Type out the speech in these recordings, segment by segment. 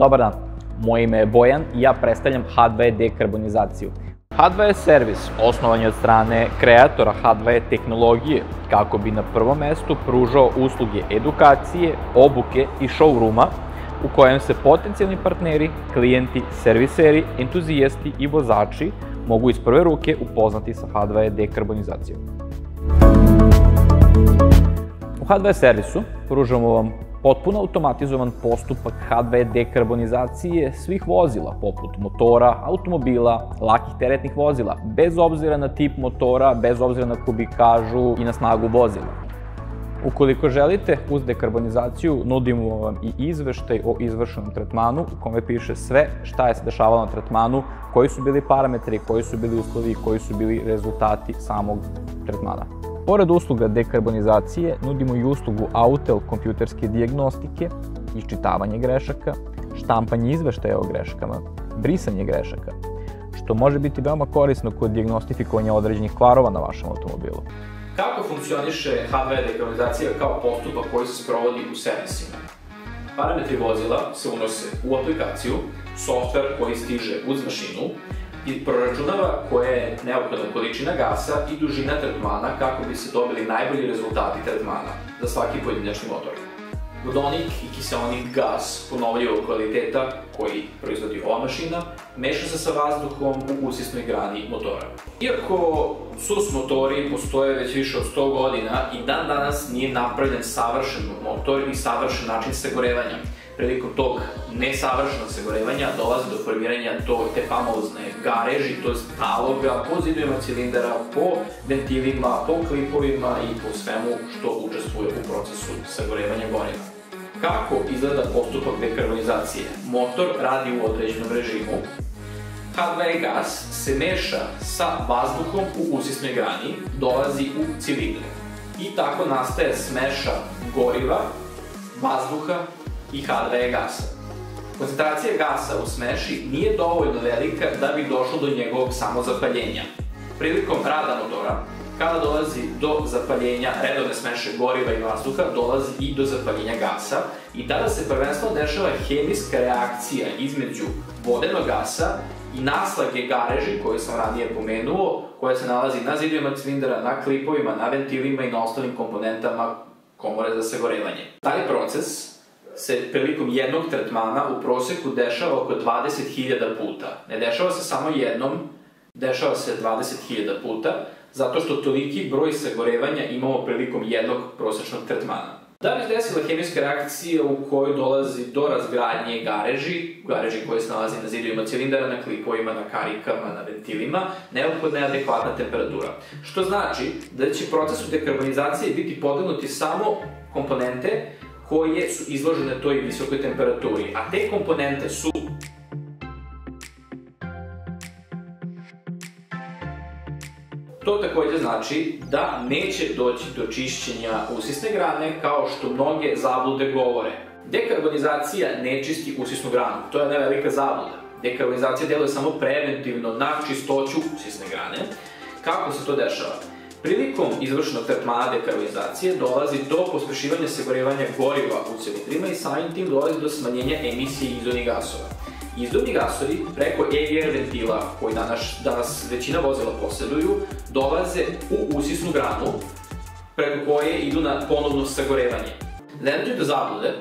Dobar dan, moje ime je Bojan i ja predstavljam H2E dekarbonizaciju. H2E servis osnovan je od strane kreatora H2E tehnologije kako bi na prvom mestu pružao usluge edukacije, obuke i showrooma u kojem se potencijalni partneri, klijenti, serviseri, entuzijasti i vozači mogu iz prve ruke upoznati sa H2E dekarbonizacijom. U H2E servisu pružamo vam potpuno automatizovan postupak H2E dekarbonizacije svih vozila, poput motora, automobila, lakih teretnih vozila, bez obzira na tip motora, bez obzira na kubikažu i na snagu vozila. Ukoliko želite, uz dekarbonizaciju nudimo vam i izveštaj o izvršenom tretmanu u kome piše sve šta je se dešavalo na tretmanu, koji su bili parametri, koji su bili uslovi, koji su bili rezultati samog tretmana. Pored usluga dekarbonizacije, nudimo i uslugu Autel kompjuterske dijagnostike, iščitavanje grešaka, štampanje izveštaja o greškama, brisanje grešaka, što može biti veoma korisno kod dijagnostifikovanja određenih kvarova na vašem automobilu. Kako funkcioniše H2E dekarbonizacija kao postupak koji se sprovodi u servisima? Parametri vozila se unose u aplikaciju, softver koji stiže uz mašinu i proračunava koja je neophodna količina gasa i dužina tretmana kako bi se dobili najbolji rezultati tretmana za svaki pojedinačni motor. Vodonik i kiseonik gas ponovljivog kvaliteta koji proizvodi ova mašina meša se sa vazduhom u usisnoj grani motora. Iako SUS motori postoje već više od 100 godina i dan danas nije napravljen savršen motor i savršen način sagorevanja. Prilikom tog nesavršenog sagorevanja dolazi do formiranja te famozne gareži, to je taloga po zidovima cilindara, po ventilima, po klipovima i po svemu što učestvuje u procesu sagorevanja goriva. Kako izgleda postupak dekarbonizacije? Motor radi u određenom režimu. H2E gas se meša sa vazduhom u usisnoj grani, dolazi u cilindru. I tako nastaje smeša goriva, vazduha i H2E gasa. Koncentracija gasa u smeši nije dovoljno velika da bi došlo do njegovog samozapaljenja. Prilikom rada motora, kada dolazi do zapaljenja redovne smeše goriva i vazduha, dolazi i do zapaljenja gasa i tada se prvenstveno dešava hemijska reakcija između vodenog gasa i naslage gareži koju sam ranije pomenuo, koja se nalazi na zidovima cilindara, na klipovima, na ventilima i na ostalim komponentama komore za sagorevanje. Taj proces se prilikom jednog tretmana u proseku dešava oko 20.000 puta. Ne dešava se samo jednom, dešava se 20.000 puta, zato što toliki broj sagorevanja imamo prilikom jednog prosečnog tretmana. Da bi se desila hemijska reakcija u kojoj dolazi do razgradnje gareži koje se nalazi na zidovima cilindara, na klipovima, na karikama, na ventilima, neophodna je adekvatna temperatura. Što znači da će procesu dekarbonizacije biti podlegnuti samo komponente koje su izložene toj visokoj temperaturi, a te komponente su to takođe znači da neće doći do čišćenja usisne grane kao što mnoge zablude govore. Dekarbonizacija ne čisti usisnu granu, to je jedna velika zabluda. Dekarbonizacija deluje samo preventivno na čistoću usisne grane. Kako se to dešava? Prilikom izvršenog tretmana dekarbonizacije dolazi do pospešivanja sagorevanja goriva u cilindrima i samim tim dolazi do smanjenja emisije izduvnih gasova. Izduvni gasovi preko EGR ventila, koji danas većina vozila posjeduju, dolaze u usisnu granu preko koje idu na ponovno sagorevanje. Da ne dođe do zablude,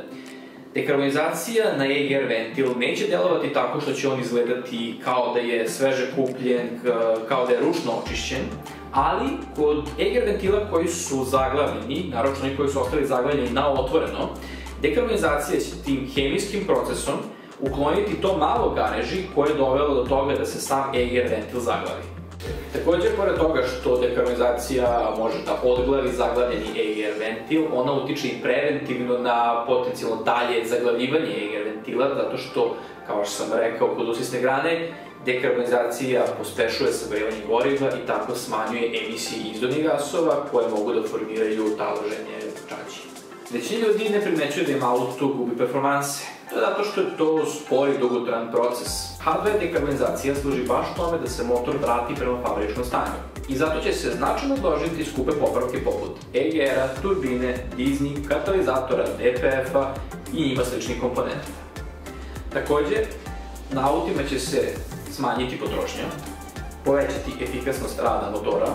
dekarbonizacija na EGR ventil neće delovati tako što će on izgledati kao da je sveže kupljen, kao da je ručno očišćen, ali kod EGR ventila koji su zaglavljeni, naravno oni koji su ostali zaglavljeni na otvoreno, dekarbonizacija će tim hemijskim procesom ukloniti to malo gareži koje je dovelo do toga da se sam EGR ventil zaglavi. Također, pored toga što dekarbonizacija može da odglavi zaglavljeni EGR ventil, ona utiče i preventivno na potencijalno dalje zaglavljivanje EGR ventila, zato što, kao što sam rekao, kod usisne grane, dekarbonizacija pospešuje sagorevanje goriva i tako smanjuje emisije izduvnih gasova koje mogu da formiraju taloženje čađi. Većina ljudi ne primećuje da im auto gubi performanse. To je zato što je to spor i dugotran proces. H2E dekarbonizacija služi baš tome da se motor vrati prema fabričnom stanju. I zato će se značajno odložiti skupe popravke poput EGR-a, turbine, dizni, katalizatora, DPF-a i njima sličnih komponenta. Takođe, na autima će se smanjiti potrošnja, povećati efikasnost rada motora,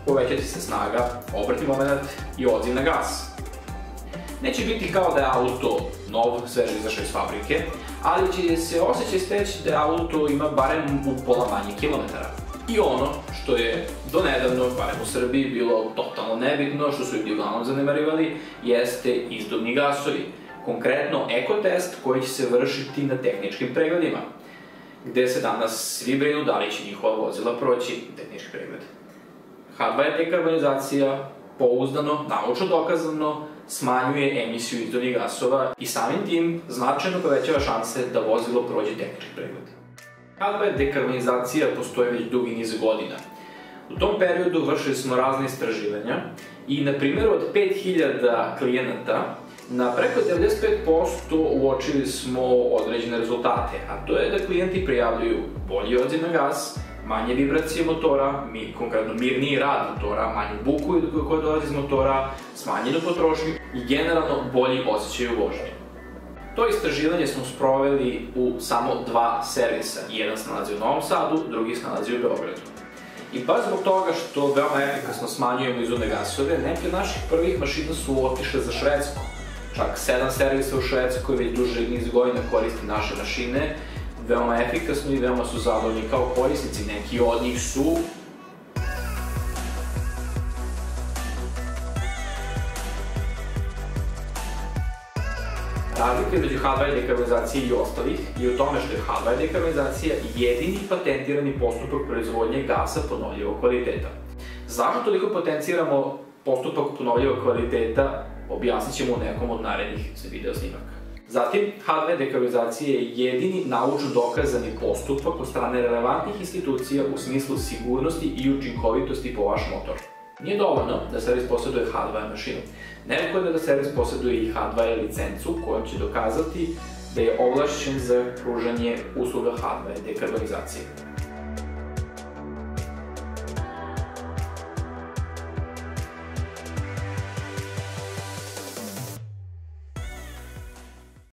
povećati se snaga, obratni moment i odziv na gas. Neće biti kao da je auto nov, sveže izašao iz fabrike, ali će se osjećaj steći da auto ima barem u pola manje kilometara. I ono što je donedavno, barem u Srbiji, bilo totalno nebitno, što su ljudi uglavnom zanemarivali, jeste izduvni gasovi. Konkretno ekotest koji će se vršiti na tehničkim pregledima, gde se danas svi brinu da li će njihova vozila proći tehnički pregled. H2 dekarbonizacija pouzdano, naučno dokazano, smanjuje emisiju izduvnih gasova i samim tim značajno povećava šanse da vozilo prođe tehnički pregled. H2 dekarbonizacija postoji već dugi niz godina. U tom periodu vršili smo razne istraživanja i na primjeru od 5000 klijenata na preko 95% uočili smo određene rezultate, a to je da klijenti prijavljuju bolji odziv na gas, manje vibracije motora, konkretno mirniji rad motora, manju buku koja dolazi iz motora, smanjenu potrošnju i generalno bolji osjećaj u vožnji. To istraživanje smo sproveli u samo 2 servisa, jedan se nalazi u Novom Sadu, drugi se nalazi u Beogradu. I baš zbog toga što veoma efikasno smanjujemo izduvne gasove, neke od naših prvih mašina su otišle za Švedsku. Čak 7 servisa u Švedskoj već duže niz godina koristi naše mašine, veoma efikasno i veoma su zadovoljni kao korisnici. Neki od njih su razlika između H2 dekarbonizacije i ostalih je u tome što je H2 dekarbonizacija jedini patentirani postupak proizvodnje gasa ponovljivog kvaliteta. Zašto toliko potenciramo postupak ponovljivog kvaliteta, objasnit ćemo u nekom od narednih video snimaka. Zatim, H2 dekarbonizacija je jedini naučno dokazani postupak od strane relevantnih institucija u smislu sigurnosti i učinkovitosti po vaš motor. Nije dovoljno da servis posjeduje H2 mašinu. Neophodno je da servis posjeduje i H2 licencu kojom će dokazati da je ovlašćen za pružanje usluga H2 dekarbonizacije.